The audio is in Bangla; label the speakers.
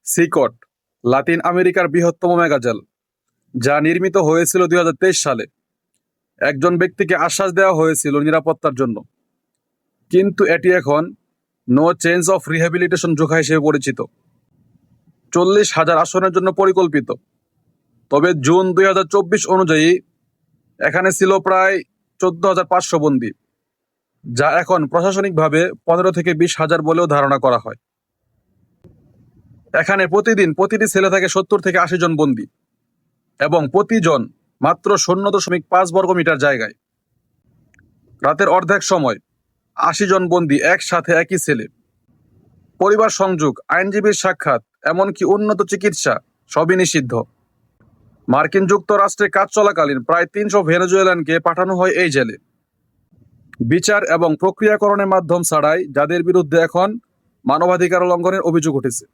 Speaker 1: সিকট লাতিন আমেরিকার বৃহত্তম মেগাজেল, যা নির্মিত হয়েছিল 2023 সালে। একজন ব্যক্তিকে আশ্বাস দেওয়া হয়েছিল নিরাপত্তার জন্য, কিন্তু এটি এখন নো চেঞ্জ অফ রিহ্যাবিলিটেশন জোখা হিসেবে পরিচিত। 40,000 আসনের জন্য পরিকল্পিত, তবে জুন 2024 অনুযায়ী এখানে ছিল প্রায় 14,500 বন্দী, যা এখন প্রশাসনিকভাবে 15 থেকে 20,000 বলেও ধারণা করা হয়। এখানে প্রতিদিন প্রতিটি ছেলে থাকে 70 থেকে 80 জন বন্দী, এবং প্রতিজন মাত্র 0.5 বর্গমিটার জায়গায়। রাতের অর্ধেক সময় 80 জন বন্দী একসাথে একই সেলে। পরিবার সংযোগ, আইনজীবীর সাক্ষাৎ, এমনকি উন্নত চিকিৎসা সবই নিষিদ্ধ। মার্কিন যুক্তরাষ্ট্রে কাজ চলাকালীন প্রায় 300 ভেনেজুয়েলানকে পাঠানো হয় এই জেলে, বিচার এবং প্রক্রিয়াকরণের মাধ্যম ছাড়াই, যাদের বিরুদ্ধে এখন মানবাধিকার লঙ্ঘনের অভিযোগ উঠেছে।